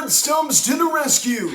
Garrett Stubbs to the rescue.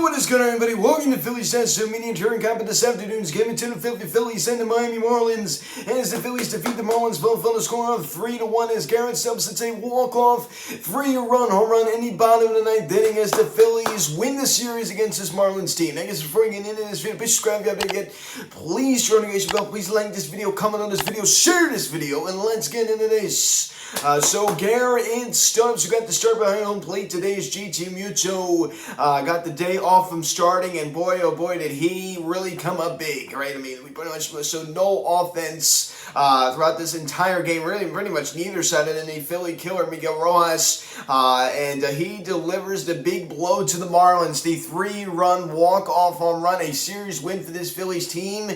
What is going on, everybody? Welcome to Phillies Dance Media Touring Camp this afternoon's game between the Phillies and the Miami Marlins. As the Phillies defeat the Marlins both on the score of 3-1 as Garrett Stubbs hits a walk-off 3-run home run in the bottom of the ninth inning as the Phillies win the series against this Marlins team. I guess before we get into this video, please subscribe if you haven't yet. Please join the notification bell. Please like this video, comment on this video, share this video, and let's get into this. So Garrett Stubbs, who got the start behind home plate today, is JT Muto. Got the day off from starting, and boy, oh boy, did he really come up big, right? I mean, we pretty much showed no offense throughout this entire game, really pretty much neither side, and then the Philly killer, Miguel Rojas, and he delivers the big blow to the Marlins, the 3-run walk-off home run, a series win for this Phillies team.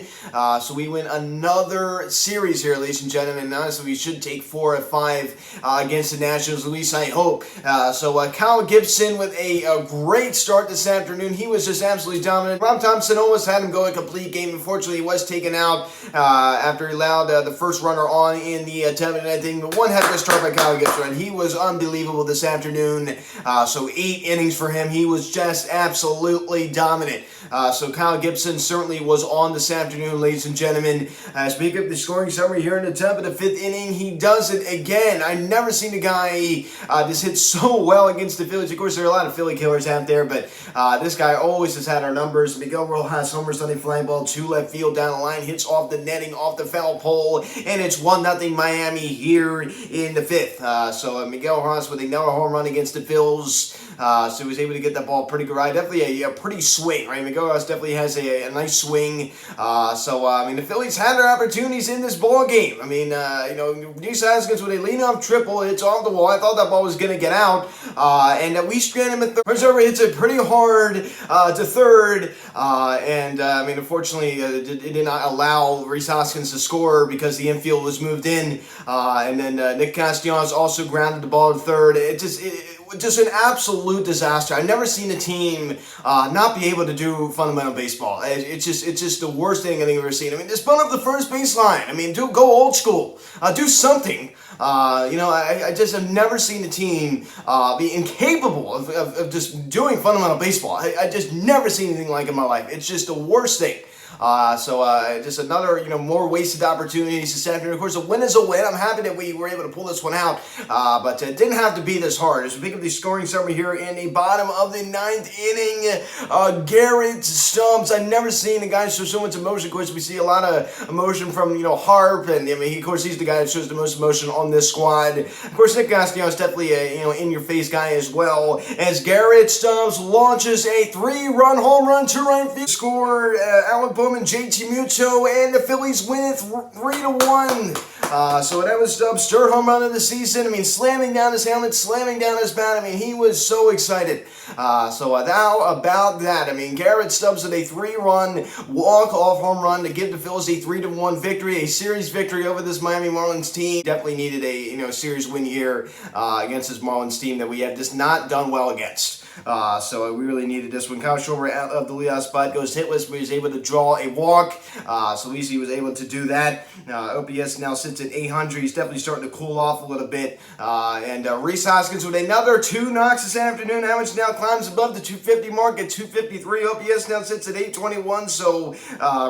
So we win another series here, ladies and gentlemen, and honestly, we should take 4 of 5 against the Nationals, at least I hope. So Kyle Gibson with a great start this afternoon. He was just absolutely dominant. Rob Thompson almost had him go a complete game. Unfortunately, he was taken out after he allowed the first runner on in the 10th and 9th inning. But one heck of a start by Kyle Gibson, and he was unbelievable this afternoon. So 8 innings for him. He was just absolutely dominant. So Kyle Gibson certainly was on this afternoon, ladies and gentlemen. Speaking of the scoring summary here in the top of the 5th inning, he does it again. I've never seen a guy just hit so well against the Phillies. Of course, there are a lot of Philly killers out there, but this guy always has had our numbers. Miguel Rojas homers on a flying ball to left field down the line, hits off the netting, off the foul pole, and it's 1-0 Miami here in the 5th. So Miguel Rojas with another home run against the Phils. So he was able to get that ball pretty good. Right? Definitely a pretty swing, right? Miguel Rojas definitely has a nice swing. I mean, the Phillies had their opportunities in this ball game. I mean, Reese Haskins with a lead-off triple, it's off the wall. I thought that ball was going to get out, and we stranded him at third. Reserve hits it pretty hard to third, I mean, unfortunately, it did not allow Reese Hoskins to score because the infield was moved in, and then Nick Castellanos also grounded the ball to third. Just an absolute disaster. I've never seen a team not be able to do fundamental baseball. It's just the worst thing I think I've ever seen. I mean, just bunt up the first baseline. I mean, go old school. Do something. I just have never seen a team be incapable of just doing fundamental baseball. I just never seen anything like it in my life. It's just the worst thing. Just another, more wasted opportunities this afternoon. Of course, a win is a win. I'm happy that we were able to pull this one out, but it didn't have to be this hard. As we pick up the scoring summary here in the bottom of the 9th inning, Garrett Stubbs. I've never seen a guy show so much emotion. Of course, we see a lot of emotion from, Harp, and I mean, of course, he's the guy that shows the most emotion on this squad. Of course, Nick Castellanos is definitely a, in-your-face guy as well, as Garrett Stubbs launches a 3-run home run to right field. Score, Alec Bowman, JT Muto, and the Phillies win it 3-1. So that was Stubbs' third home run of the season. I mean, slamming down his helmet, slamming down his bat. I mean, he was so excited. Now about that, I mean, Garrett Stubbs with a 3-run walk-off home run to give the Phillies a 3-1 victory, a series victory over this Miami Marlins team. Definitely needed a series win here against this Marlins team that we have just not done well against. So we really needed this one. Kyle Schwarber out of the leadoff spot goes hitless, but he was able to draw a walk. So at least he was able to do that. OPS now sits at 800. He's definitely starting to cool off a little bit. And Reese Hoskins with another 2 knocks this afternoon. Average now climbs above the 250 mark at 253. OPS now sits at 821. So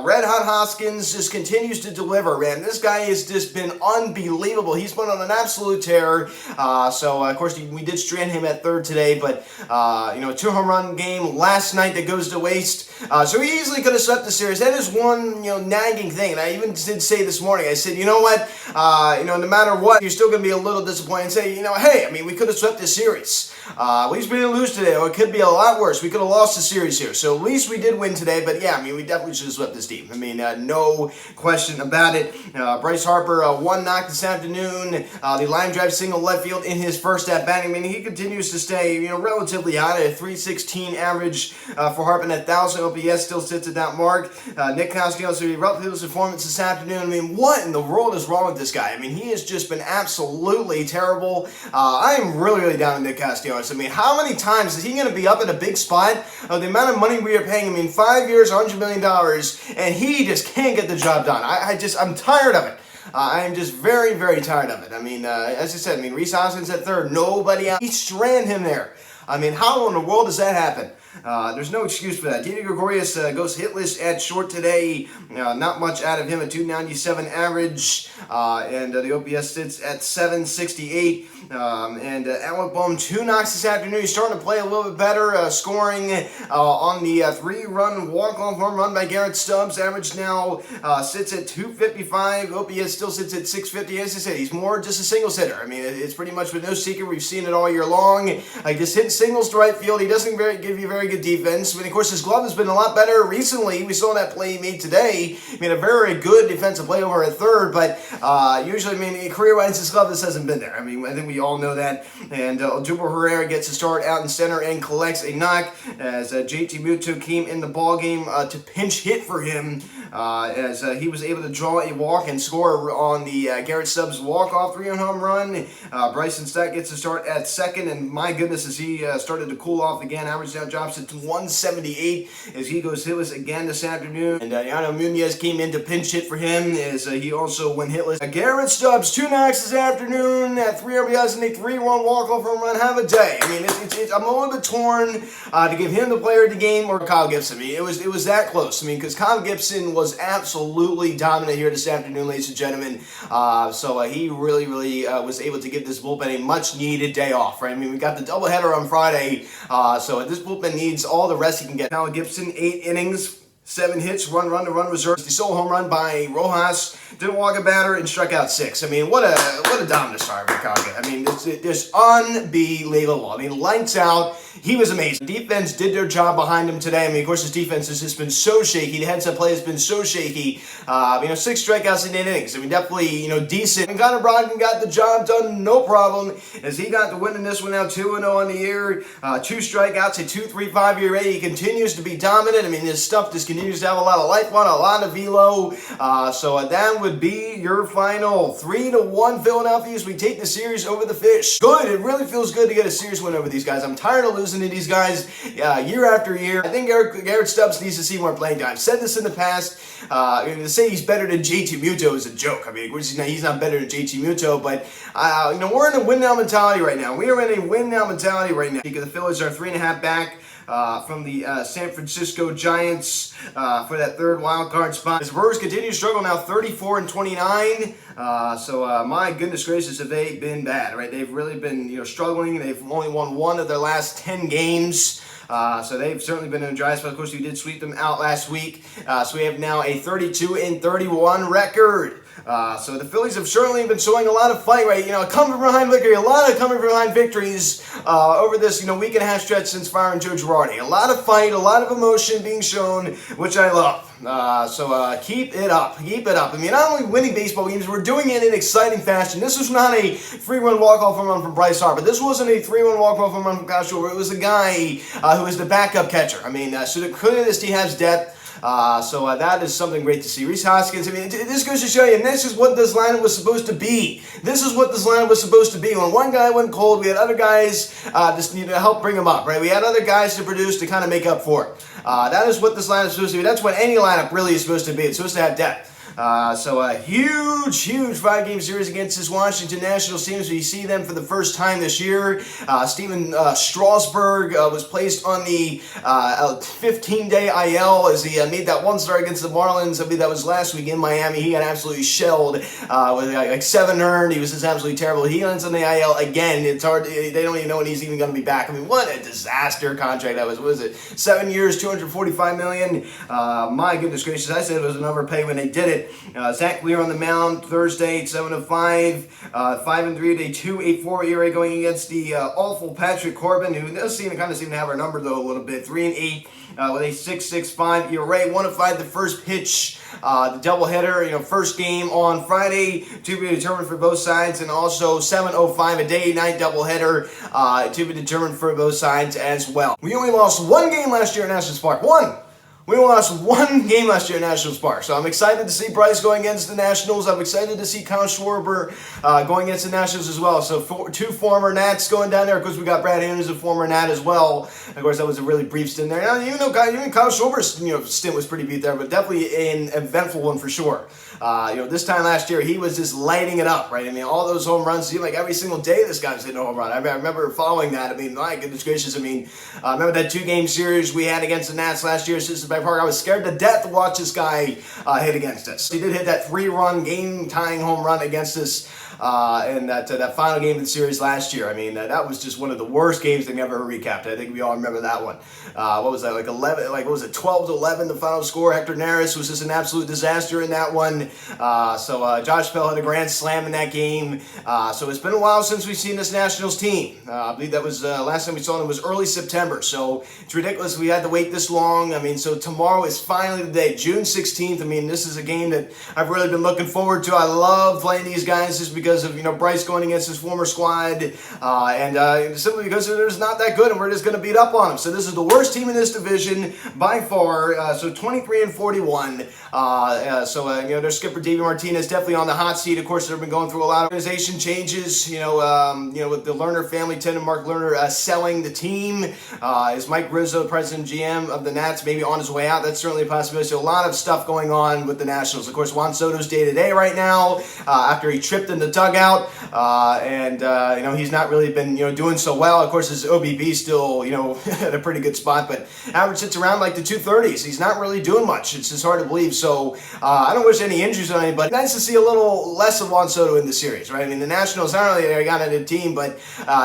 Red Hot Hoskins just continues to deliver, man. This guy has just been unbelievable. He's been on an absolute tear. Of course, we did strand him at third today, but a 2-home run game last night that goes to waste. So he easily could have swept the series. That is one, nagging thing. And I even did say this morning, I said, you know what, no matter what, you're still going to be a little disappointed and say, hey, I mean, we could have swept this series. At least we didn't lose today, or it could be a lot worse. We could have lost the series here. So at least we did win today, but yeah, I mean, we definitely should have swept this team. I mean, no question about it. Bryce Harper, 1 knock this afternoon. The line drive single left field in his first at-bat. I mean, he continues to stay, relatively high at a 316 average for Harper, and 1,000 OPS still sits at that mark. Nick Castellanos, a relatively performance this afternoon. I mean, what in the world is wrong with this guy? I mean, he has just been absolutely terrible. I am really, really down on Nick Castellanos. Jones. I mean, how many times is he going to be up at a big spot of the amount of money we are paying him in 5 years, $100 million, and he just can't get the job done? I'm tired of it. I am just very, very tired of it. I mean, as I said, Rhys Hoskins at third, nobody out. He stranded him there. I mean, how in the world does that happen? There's no excuse for that. Didi Gregorius goes hitless at short today. Not much out of him, a 297 average. And the OPS sits at 768. And Alec Bohm, 2 knocks this afternoon. He's starting to play a little bit better, scoring on the 3-run walk-off home run by Garrett Stubbs. Average now sits at 255. OPS still sits at 650. As I said, he's more just a singles hitter. I mean, it's pretty much with no secret. We've seen it all year long. He just hits singles to right field. He doesn't give you very good defense. But of course, his glove has been a lot better recently. We saw that play he made today. He made a very good defensive play over at third. But usually, career-wise, his glove just hasn't been there. I mean, I think we all know that. And Jubal Herrera gets a start out in center and collects a knock as JT Muto came in the ballgame to pinch hit for him as he was able to draw a walk and score on the Garrett Stubbs walk-off 3-run home run. Bryson Stott gets a start at second, and my goodness, as he started to cool off again, average now drops it to 178 as he goes hitless again this afternoon. And Yano Munoz came in to pinch hit for him as he also went hitless. Garrett Stubbs, 2 knocks this afternoon, 3 RBIs and a 3-run walk-off home run. Have a day. I mean, I'm a little bit torn to give him the player of the game or Kyle Gibson. I mean, it was that close. I mean, because Kyle Gibson was absolutely dominant here this afternoon, ladies and gentlemen. So he really was able to give this bullpen a much-needed day off, right? I mean, we got the doubleheader on Friday, so this bullpen needs all the rest he can get. Kyle Gibson, 8 innings, 7 hits, one run to run reserves. The solo home run by Rojas, didn't walk a batter, and struck out 6. I mean, what a dominant start for Kyle Gibson. I mean, it's unbelievable. I mean, lights out. He was amazing. Defense did their job behind him today. I mean, of course, his defense has just been so shaky. The heads-up play has been so shaky. 6 strikeouts in 8 innings. I mean, definitely, decent. And Connor Brogdon got the job done, no problem, as he got the win in this one now, 2-0 on the year. 2 strikeouts, a 2.35 ERA. He continues to be dominant. I mean, his stuff just continues to have a lot of life on, a lot of velo. So that would be your final 3-1 Philadelphia as we take the series over the Fish. Good. It really feels good to get a series win over these guys. I'm tired of losing to these guys year after year. I think Garrett Stubbs needs to see more playing time. I've said this in the past. To say he's better than JT Muto is a joke. I mean, he's not better than JT Muto, but we're in a win-now mentality right now. We are in a win-now mentality right now because the Phillies are 3.5 back from the San Francisco Giants for that third wild card spot. As Brewers continue to struggle now, 34-29. So my goodness gracious, have they been bad, right? They've really been struggling. They've only won 1 of their last 10 games. So they've certainly been in a dry spot. Of course, we did sweep them out last week. So we have now a 32-31 record. So the Phillies have certainly been showing a lot of fight, right? Coming from behind victory, a lot of coming from behind victories over this, week and a half stretch since firing Joe Girardi. A lot of fight, a lot of emotion being shown, which I love. So keep it up. Keep it up. I mean, not only winning baseball games, we're doing it in exciting fashion. This was not a 3-run walk-off home run from Bryce Harper. This wasn't a 3-run walk-off home run from Kyle Schwarber. It was a guy who was the backup catcher. I mean, so clearly this team has depth. So that is something great to see. Rhys Hoskins, I mean, this goes to show you, and this is what this lineup was supposed to be. This is what this lineup was supposed to be. When one guy went cold, we had other guys just need to help bring him up, right? We had other guys to produce to kind of make up for it. That is what this lineup is supposed to be. That's what any lineup really is supposed to be. It's supposed to have depth. So a huge 5-game series against this Washington Nationals team as we see them for the first time this year. Steven Strasburg was placed on the 15-day IL as he made that 1 start against the Marlins. I mean, that was last week in Miami. He got absolutely shelled with like 7 earned. He was just absolutely terrible. He lands on the IL again. It's hard. They don't even know when he's even going to be back. I mean, what a disaster contract that was. What was it? 7 years, $245 million. My goodness gracious. I said it was an overpay when they did it. Zach Wheeler on the mound Thursday, 7-5, 5-3 with a 2.84 ERA going against the awful Patrick Corbin, who does seem to have our number though a little bit. 3-8 with a 6.65 ERA. 1-5 the first pitch, the doubleheader, first game on Friday to be determined for both sides, and also 7:05 a day-night doubleheader to be determined for both sides as well. We only lost 1 game last year at Nationals Park. We lost one game last year at Nationals Park, so I'm excited to see Bryce going against the Nationals. I'm excited to see Kyle Schwarber going against the Nationals as well. So two former Nats going down there. Of course, we got Brad Hand, who's a former Nat as well. Of course, that was a really brief stint there. Now, even Kyle Schwarber's stint was pretty beat there, but definitely an eventful one for sure. This time last year, he was just lighting it up, right? I mean, all those home runs, seemed like every single day this guy was hitting a home run. I remember following that. I mean, my goodness gracious. I mean, remember that 2-game series we had against the Nats last year at Citizens Bank Park? I was scared to death to watch this guy hit against us. He did hit that 3-run game-tying home run against us in that final game of the series last year. I mean, that was just one of the worst games they've ever recapped. I think we all remember that one. What was that, like 11, like what was it, 12-11 the final score? Hector Neris was just an absolute disaster in that one. Josh Bell had a grand slam in that game. So it's been a while since we've seen this Nationals team. I believe that was last time we saw them was early September. So it's ridiculous we had to wait this long. I mean, so tomorrow is finally the day, June 16th. I mean, this is a game that I've really been looking forward to. I love playing these guys just because of Bryce going against his former squad, and simply because they're just not that good, and we're just going to beat up on them. So this is the worst team in this division by far. So 23-41. Their skipper Davey Martinez definitely on the hot seat. Of course, they've been going through a lot of organization changes. With the Lerner family, Ted and Mark Lerner selling the team. Is Mike Rizzo, president GM of the Nats, maybe on his way out? That's certainly a possibility. So a lot of stuff going on with the Nationals. Of course, Juan Soto's day-to-day right now after he tripped in the dugout, he's not really been doing so well. Of course, his OBP still at a pretty good spot, but average sits around like the 230s. He's not really doing much. It's just hard to believe. So I don't wish any injuries on anybody. Nice to see a little less of Juan Soto in the series, right? I mean, the Nationals not only they got a new team, but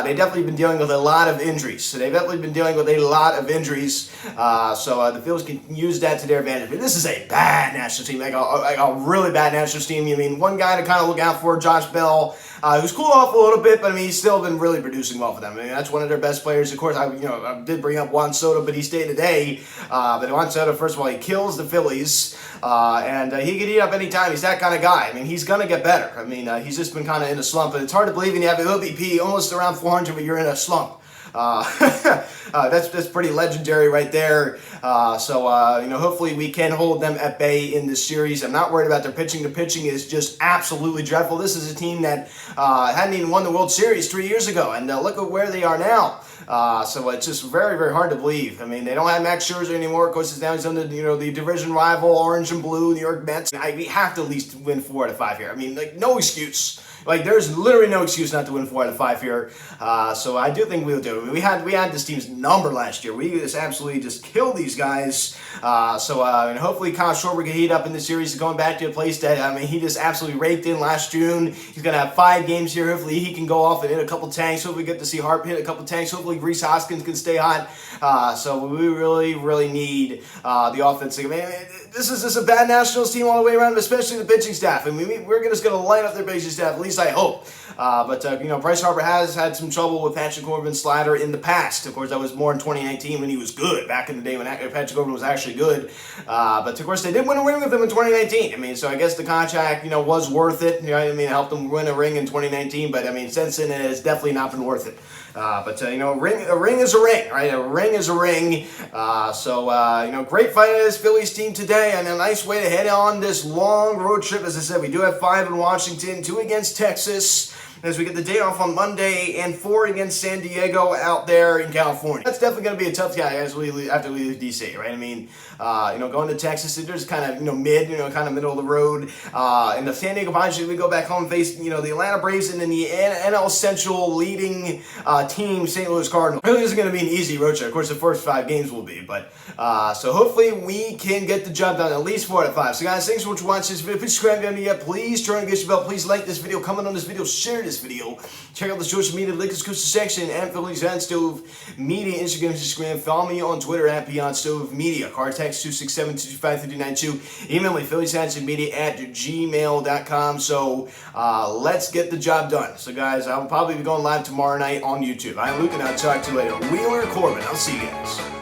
they've definitely been dealing with a lot of injuries. So they've definitely been dealing with a lot of injuries. The Phillies can use that to their advantage. But this is a bad Nationals team, like a really bad Nationals team. I mean, one guy to kind of look out for, Josh Bell, who's cooled off a little bit, but I mean, he's still been really producing well for them. I mean, that's one of their best players. Of course, I did bring up Juan Soto, but he stayed today. But Juan Soto, first of all, he kills the Phillies, and he can eat up any time. He's that kind of guy. I mean, he's going to get better. I mean, he's just been kind of in a slump, but it's hard to believe when you have an OBP almost around 400, but you're in a slump. That's pretty legendary right there. Hopefully we can hold them at bay in this series. I'm not worried about their pitching. The pitching is just absolutely dreadful. This is a team that hadn't even won the World Series 3 years ago, and look at where they are now. So it's just very, very hard to believe. I mean, they don't have Max Scherzer anymore. Of course, it's now he's under the division rival, orange and blue, New York Mets. We have to at least win 4 out of 5 here. I mean, like, no excuse. Like, there's literally no excuse not to win 4 out of 5 here. So I do think we'll do it. We had this team's number last year. We just absolutely just killed these guys. And hopefully Kyle Schwarber can heat up in the series, going back to a place that, he just absolutely raked in last June. He's going to have 5 games here. Hopefully he can go off and hit a couple tanks. Hopefully we get to see Harp hit a couple tanks. Hopefully Reese Hoskins can stay hot. So we really, really need the offense. I mean, this is just a bad Nationals team all the way around, especially the pitching staff. I mean, we're just going to light up their pitching staff, at least I hope. Bryce Harper has had some trouble with Patrick Corbin's slider in the past. Of course, that was more in 2019 when he was good, back in the day when Patrick Corbin was actually good. But of course, they did win a ring with him in 2019. I mean, so I guess the contract, was worth it. You know what I mean? It helped them win a ring in 2019, but I mean, since then, it has definitely not been worth it. A ring is a ring, right? A ring is a ring. Great fight of this Phillies team today, and a nice way to head on this long road trip. As I said, we do have 5 in Washington, 2 against Texas, as we get the day off on Monday, and 4 against San Diego out there in California. That's definitely going to be a tough guy after we leave DC, right? I mean, going to Texas, they're just kind of, mid, kind of middle of the road. And the San Diego Padres, we go back home and face, the Atlanta Braves and then the NL Central leading team, St. Louis Cardinals. Really isn't going to be an easy road trip. Of course, the first 5 games will be, but so hopefully we can get the job done, at least 4 out of 5. So guys, thanks for watching this video. Please subscribe if you haven't yet. Please turn on the bell. Please like this video, comment on this video, share this video. Check out the social media link in the section at Phillies and Stove Media, Instagram. Follow me on Twitter at Beyond Stove Media. Card text 267-225-3292. Email me philliesandmedia@gmail.com. So let's get the job done. So guys, I will probably be going live tomorrow night on YouTube. I'm Luke, and I'll talk to you later. Wheeler Corbin. I'll see you guys.